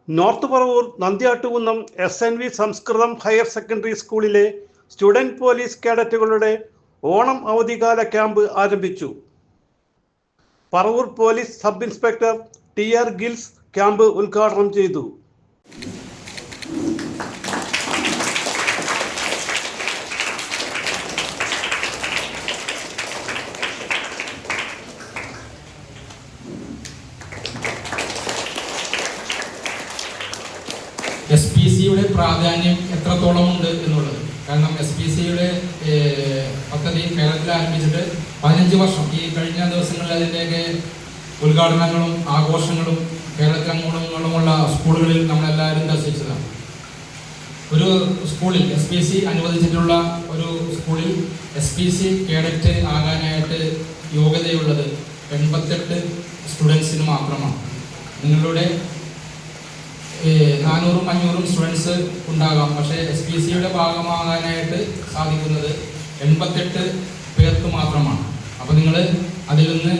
North Paravur Nandyattukunnam SNV സംസ്കൃതം higher secondary സ്കൂളിലെ student police കേഡറ്റുകളുടെ Onam അവധിക്കാല camp ആരംഭിച്ചു. Paravur police sub inspector TR gills camp ഉദ്ഘാടനം ചെയ്തു. SPCയുടെ പ്രാധാന്യം എത്രത്തോളം ഉണ്ട് എന്നുള്ളത്. കാരണം SPCയുടെ പദ്ധതി കേരളത്തിൽ ആരംഭിച്ചിട്ട് 15 വർഷം. ഈ കഴിഞ്ഞ ദിവസങ്ങളിൽ അതിൻ്റെയൊക്കെ ഉദ്ഘാടനങ്ങളും ആഘോഷങ്ങളും കേരളത്തിലങ്ങോളമുള്ള സ്കൂളുകളിൽ നമ്മളെല്ലാവരും ദർശിച്ചതാണ്. ഒരു സ്കൂളിൽ SPC അനുവദിച്ചിട്ടുള്ള ഒരു സ്കൂളിൽ SPC കേഡറ്റ് ആകാനായിട്ട് യോഗ്യതയുള്ളത് 88 സ്റ്റുഡൻസിന് മാത്രമാണ്. നിങ്ങളുടെ 400-500 സ്റ്റുഡൻസ് ഉണ്ടാകാം, പക്ഷേ SPCയുടെ ഭാഗമാകാനായിട്ട് സാധിക്കുന്നത് 88 പേർക്ക് മാത്രമാണ്. അപ്പോൾ നിങ്ങൾ അതിൽ നിന്ന്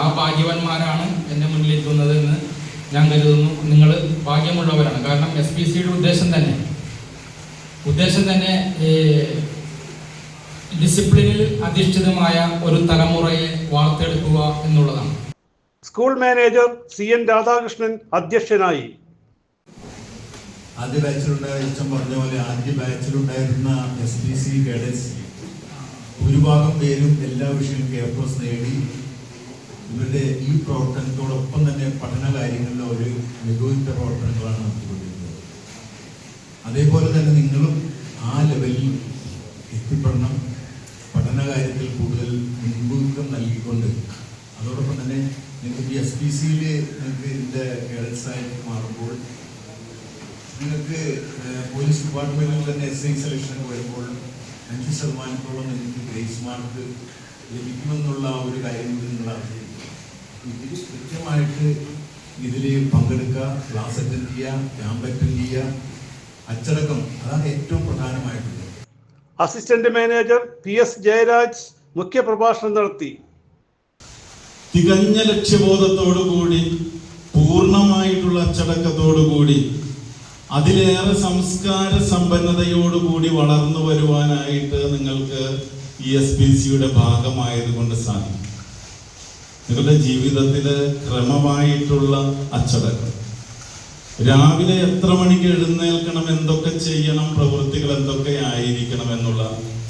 ആ ഭാഗ്യവാന്മാരാണ് എൻ്റെ മുന്നിലിരിക്കുന്നത് എന്ന് ഞാൻ കരുതുന്നു. നിങ്ങൾ ഭാഗ്യമുള്ളവരാണ്. കാരണം SPCയുടെ ഉദ്ദേശം തന്നെ ഡിസിപ്ലിനിൽ അധിഷ്ഠിതമായ ഒരു തലമുറയെ വാർത്തെടുക്കുക എന്നുള്ളതാണ്. സ്കൂൾ മാനേജർ CN രാധാകൃഷ്ണൻ അധ്യക്ഷനായി. ആദ്യ ബാച്ചിലുണ്ടായിരുന്ന പറഞ്ഞ പോലെ ആദ്യ ബാച്ചിലുണ്ടായിരുന്ന SPC കേഡറ്റ്സ് ഭൂരിഭാഗം പേരും എല്ലാ വിഷയവും A+ നേടി. ഇവരുടെ ഈ പ്രവർത്തനത്തോടൊപ്പം തന്നെ പഠന കാര്യങ്ങളിൽ ഒരു മികവുറ്റ പ്രവർത്തനങ്ങളാണ് നടത്തിക്കൊണ്ടിരിക്കുന്നത്. അതേപോലെ തന്നെ നിങ്ങളും ആ ലെവലിൽ എത്തിപ്പെടണം. പഠന കാര്യത്തിൽ കൂടുതൽ മുൻതൂക്കം നൽകിക്കൊണ്ട് അതോടൊപ്പം തന്നെ നിങ്ങൾക്ക് SPCയിൽ നിങ്ങൾക്ക് ഇതിൻ്റെ കേഡറ്റ്സായി മാറുമ്പോൾ നിങ്ങൾക്ക് പോലീസ് ഡിപ്പാർട്ട്മെൻറ്റിൽ തന്നെ SI സെലക്ഷൻ വരുമ്പോൾ 5% നിങ്ങൾക്ക് ഗ്രേസ് മാർക്ക് ലഭിക്കുമെന്നുള്ള ഒരു കാര്യം കൂടി നിങ്ങൾ അറിഞ്ഞിരിക്കും. ഇതിൽ കൃത്യമായിട്ട് ഇതിൽ പങ്കെടുക്കുക, ക്ലാസ് അറ്റൻഡ് ചെയ്യുക, ക്യാമ്പ് അറ്റൻഡ് ചെയ്യുക, അച്ചടക്കം, അതാണ് ഏറ്റവും പ്രധാനമായിട്ടുള്ളത്. അസിസ്റ്റന്റ് മാനേജർ PS ജയരാജ് മുഖ്യപ്രഭാഷണം നടത്തി. തികഞ്ഞ ലക്ഷ്യബോധത്തോടുകൂടി, പൂർണ്ണമായിട്ടുള്ള അച്ചടക്കത്തോടുകൂടി, അതിലേറെ സംസ്കാര സമ്പന്നതയോടുകൂടി വളർന്നു വരുവാനായിട്ട് നിങ്ങൾക്ക് ഈ SPCയുടെ ഭാഗമായത് കൊണ്ട് സാധിക്കും. നിങ്ങളുടെ ജീവിതത്തിൽ ക്രമമായിട്ടുള്ള അച്ചടക്കം, രാവിലെ എത്ര മണിക്ക് എഴുന്നേൽക്കണം, എന്തൊക്കെ ചെയ്യണം, പ്രവൃത്തികൾ എന്തൊക്കെ ആയിരിക്കണം എന്നുള്ള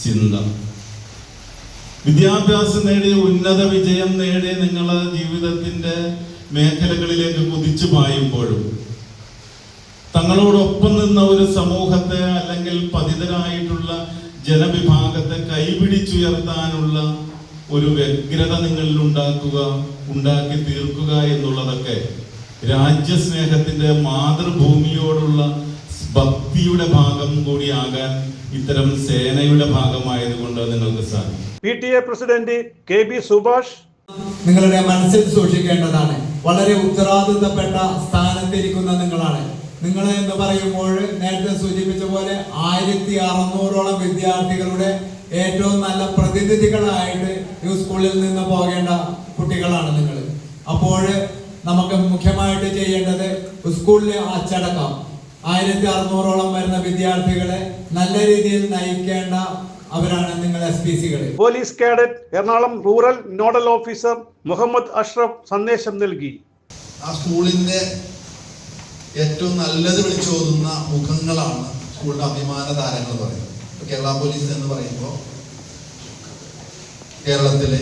ചിന്ത, വിദ്യാഭ്യാസം നേടി ഉന്നത വിജയം നേടി നിങ്ങളുടെ ജീവിതത്തിന്റെ മേഖലകളിലേക്ക് കുതിച്ചു പായുമ്പോഴും തങ്ങളോടൊപ്പം നിന്ന ഒരു സമൂഹത്തെ അല്ലെങ്കിൽ പതിതരായിട്ടുള്ള ജനവിഭാഗത്തെ കൈപിടിച്ചുയർത്താനുള്ള ഒരു വ്യഗ്രത നിങ്ങളിൽ ഉണ്ടാക്കി തീർക്കുക എന്നുള്ളതൊക്കെ രാജ്യസ്നേഹത്തിന്റെ മാതൃഭൂമിയോടുള്ള ഭക്തിയുടെ ഭാഗം കൂടിയാകാൻ ഇത്തരം സേനയുടെ ഭാഗമായതുകൊണ്ട് നിങ്ങൾക്ക് സാധിക്കും. PTA പ്രസിഡന്റ് KB സുഭാഷ് നിങ്ങളുടെ മനസ്സിൽ സൂക്ഷിക്കേണ്ടതാണ്. വളരെ ഉത്തരവാദിത്തപ്പെട്ട സ്ഥാനത്തിരിക്കുന്ന നിങ്ങളാണ്. നിങ്ങൾ എന്ന് പറയുമ്പോൾ നേരത്തെ സൂചിപ്പിച്ച പോലെ 1600ഓളം വിദ്യാർത്ഥികളുടെ ഏറ്റവും നല്ല പ്രതിനിധികളായിട്ട് ഈ സ്കൂളിൽ നിന്ന് പോകേണ്ട കുട്ടികളാണ് നിങ്ങൾ. അപ്പോൾ നമുക്ക് മുഖ്യമായിട്ട് ചെയ്യേണ്ടത് സ്കൂളിലെ അച്ചടക്കം, 1600ഓളം വരുന്ന വിദ്യാർത്ഥികളെ നല്ല രീതിയിൽ നയിക്കേണ്ട അവരാണ് നിങ്ങൾ SPCകൾ. Police cadet Ernakulam rural nodal officer Muhammad Ashraf സന്ദേശം നൽകി. ആ സ്കൂളിന്റെ ഏറ്റവും നല്ലത് വിളിച്ചോതുന്ന മുഖങ്ങളാണ് സ്കൂളിന്റെ അഭിമാന താരങ്ങൾ പറയുന്നത്. കേരള പോലീസ് എന്ന് പറയുമ്പോൾ കേരളത്തിലെ,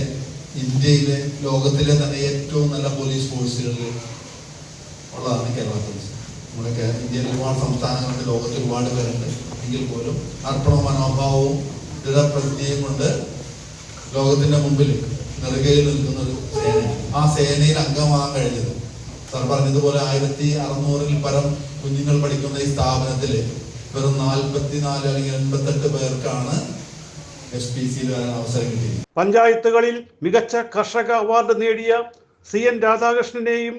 ഇന്ത്യയിലെ, ലോകത്തിലെ തന്നെ ഏറ്റവും നല്ല പോലീസ് ഫോഴ്സുകളിൽ ഉള്ളതാണ് കേരള പോലീസ്. നമ്മുടെ ഇന്ത്യയിൽ ഒരുപാട് സംസ്ഥാനങ്ങളുണ്ട്, ലോകത്ത് ഒരുപാട് പേരുണ്ട്. എങ്കിൽ പോലും അർപ്പണ മനോഭാവവും ദൃഢപ്രതിജ്ഞയും കൊണ്ട് ലോകത്തിന്റെ മുമ്പിൽ നെറുകയിൽ നിൽക്കുന്ന ഒരു സേന, ആ സേനയിൽ അംഗമാകാൻ കഴിഞ്ഞത് സാർ പറഞ്ഞതുപോലെ 1600-ൽ പരം കുഞ്ഞുങ്ങൾ പഠിക്കുന്ന ഈ സ്ഥാപനത്തിൽ വെറും 44 അല്ലെങ്കിൽ 88 പേർക്കാണ് SPCയിൽ വരാൻ അവസരം കിട്ടിയത്. പഞ്ചായത്തുകളിൽ മികച്ച കർഷക അവാർഡ് നേടിയ CN രാധാകൃഷ്ണനെയും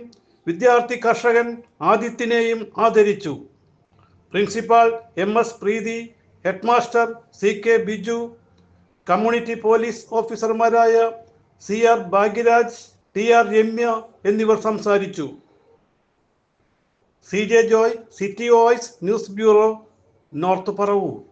വിദ്യാർത്ഥി കർഷകൻ ആദിത്യനെയും ആദരിച്ചു. Principal MS Preethi, headmaster CK Biju, community police ഓഫീസർമാരായ CR ഭാഗ്യരാജ്, TR രമ്യ എന്നിവർ സംസാരിച്ചു. CJ Joy, city voice news bureau, north Paravur.